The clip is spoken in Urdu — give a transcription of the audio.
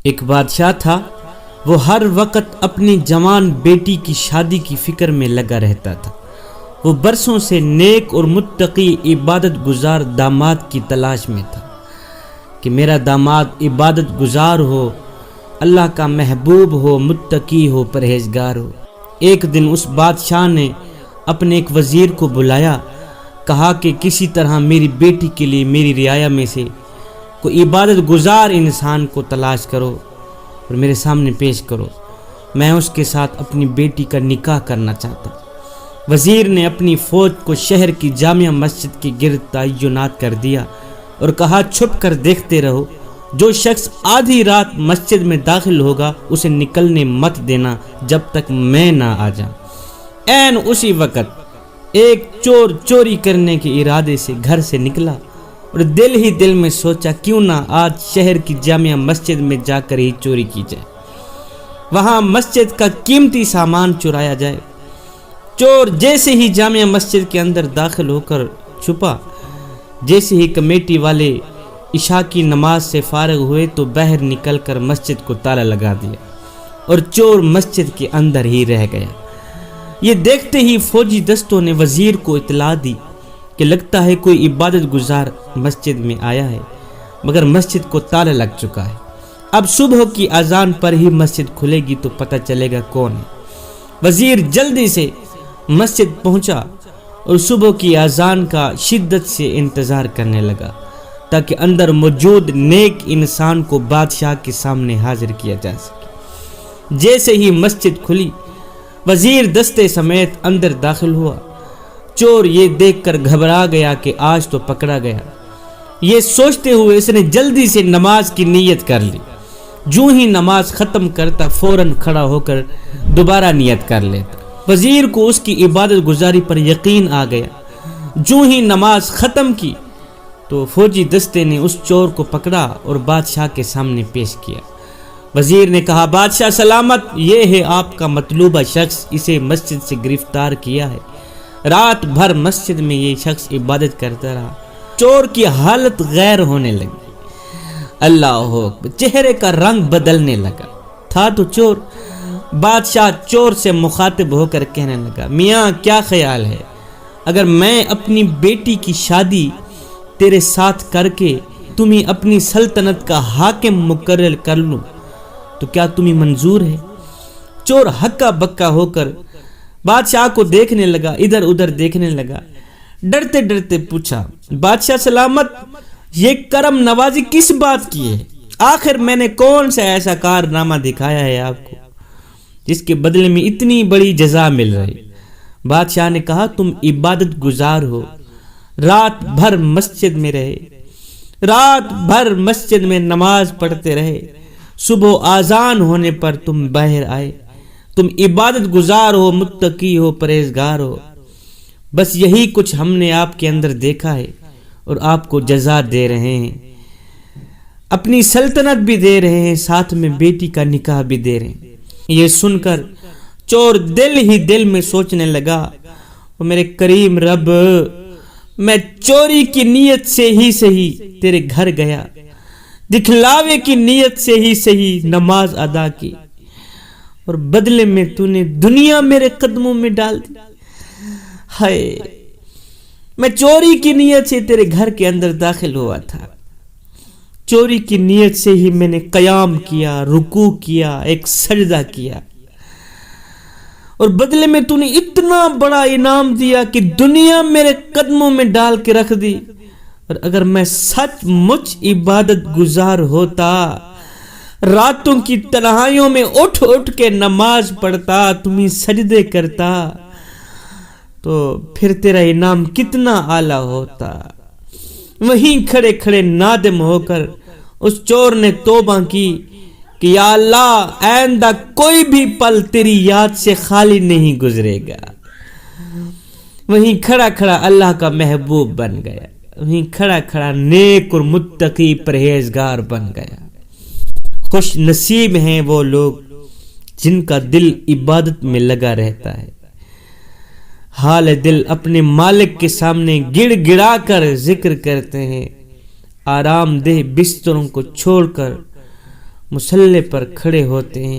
ایک بادشاہ تھا، وہ ہر وقت اپنی جوان بیٹی کی شادی کی فکر میں لگا رہتا تھا۔ وہ برسوں سے نیک اور متقی عبادت گزار داماد کی تلاش میں تھا کہ میرا داماد عبادت گزار ہو، اللہ کا محبوب ہو، متقی ہو، پرہیزگار ہو۔ ایک دن اس بادشاہ نے اپنے ایک وزیر کو بلایا، کہا کہ کسی طرح میری بیٹی کے لیے میری رعایا میں سے کوئی عبادت گزار انسان کو تلاش کرو اور میرے سامنے پیش کرو، میں اس کے ساتھ اپنی بیٹی کا نکاح کرنا چاہتا ہوں۔ وزیر نے اپنی فوج کو شہر کی جامع مسجد کے گرد تعینات کر دیا اور کہا چھپ کر دیکھتے رہو، جو شخص آدھی رات مسجد میں داخل ہوگا اسے نکلنے مت دینا جب تک میں نہ آ جاؤں۔ عین اسی وقت ایک چور چوری کرنے کے ارادے سے گھر سے نکلا اور دل ہی دل میں سوچا کیوں نہ آج شہر کی جامع مسجد میں جا کر ہی چوری کی جائے، وہاں مسجد کا قیمتی سامان چرایا جائے۔ چور جیسے ہی جامع مسجد کے اندر داخل ہو کر چھپا، جیسے ہی کمیٹی والے عشاء کی نماز سے فارغ ہوئے تو باہر نکل کر مسجد کو تالا لگا دیا اور چور مسجد کے اندر ہی رہ گیا۔ یہ دیکھتے ہی فوجی دستوں نے وزیر کو اطلاع دی کہ لگتا ہے کوئی عبادت گزار مسجد میں آیا ہے، مگر مسجد کو تالا لگ چکا ہے۔ اب صبح کی اذان پر ہی مسجد کھلے گی تو پتہ چلے گا کون ہے۔ وزیر جلدی سے مسجد پہنچا اور صبح کی اذان کا شدت سے انتظار کرنے لگا تاکہ اندر موجود نیک انسان کو بادشاہ کے سامنے حاضر کیا جا سکے۔ جیسے ہی مسجد کھلی، وزیر دستے سمیت اندر داخل ہوا۔ چور یہ دیکھ کر گھبرا گیا کہ آج تو پکڑا گیا۔ یہ سوچتے ہوئے اس نے جلدی سے نماز کی نیت کر لی۔ جو ہی نماز ختم کرتا فوراً کھڑا ہو کر دوبارہ نیت کر لیتا۔ وزیر کو اس کی عبادت گزاری پر یقین آ گیا۔ جو ہی نماز ختم کی تو فوجی دستے نے اس چور کو پکڑا اور بادشاہ کے سامنے پیش کیا۔ وزیر نے کہا بادشاہ سلامت، یہ ہے آپ کا مطلوبہ شخص، اسے مسجد سے گرفتار کیا ہے۔ رات بھر مسجد میں یہ شخص عبادت کرتا رہا۔ چور کی حالت غیر ہونے لگی۔ اللہ اکبر، چہرے کا رنگ بدلنے لگا۔ تھا تو چور۔ بادشاہ چور سے مخاطب ہو کر کہنے لگا میاں کیا خیال ہے، اگر میں اپنی بیٹی کی شادی تیرے ساتھ کر کے تمہیں اپنی سلطنت کا حاکم مقرر کر لوں تو کیا تمہیں منظور ہے؟ چور ہکا بکا ہو کر بادشاہ کو دیکھنے لگا، ادھر ادھر دیکھنے لگا، ڈرتے ڈرتے پوچھا بادشاہ سلامت، یہ کرم نوازی کس بات کی ہے؟ آخر میں نے کون سا ایسا کارنامہ دکھایا ہے آپ کو جس کے بدلے میں اتنی بڑی جزا مل رہی؟ بادشاہ نے کہا تم عبادت گزار ہو، رات بھر مسجد میں رہے، رات بھر مسجد میں نماز پڑھتے رہے، صبح آذان ہونے پر تم باہر آئے، تم عبادت گزار ہو، متقی ہو، پرہیزگار ہو، بس یہی کچھ ہم نے آپ کے اندر دیکھا ہے اور آپ کو جزا دے رہے ہیں، اپنی سلطنت بھی دے رہے ہیں، ساتھ میں بیٹی کا نکاح بھی دے رہے ہیں۔ یہ سن کر چور دل ہی دل میں سوچنے لگا وہ میرے کریم رب، میں چوری کی نیت سے ہی صحیح تیرے گھر گیا، دکھلاوے کی نیت سے ہی صحیح نماز ادا کی، اور بدلے میں تو نے دنیا میرے قدموں میں ڈال دی۔ ہائے، میں چوری کی نیت سے تیرے گھر کے اندر داخل ہوا تھا، چوری کی نیت سے ہی میں نے قیام کیا، رکوع کیا، ایک سجدہ کیا، اور بدلے میں تو نے اتنا بڑا انعام دیا کہ دنیا میرے قدموں میں ڈال کے رکھ دی۔ اور اگر میں سچ مچ عبادت گزار ہوتا، راتوں کی تنہائیوں میں اٹھ اٹھ کے نماز پڑھتا، تمہیں سجدے کرتا، تو پھر تیرا انعام کتنا اعلیٰ ہوتا۔ وہیں کھڑے کھڑے نادم ہو کر اس چور نے توبہ کی کہ یا اللہ، آئندہ کوئی بھی پل تیری یاد سے خالی نہیں گزرے گا۔ وہیں کھڑا کھڑا اللہ کا محبوب بن گیا، وہیں کھڑا کھڑا نیک اور متقی پرہیزگار بن گیا۔ خوش نصیب ہیں وہ لوگ جن کا دل عبادت میں لگا رہتا ہے، حال دل اپنے مالک کے سامنے گڑ گڑا کر ذکر کرتے ہیں، آرام دہ بستروں کو چھوڑ کر مسلح پر کھڑے ہوتے ہیں۔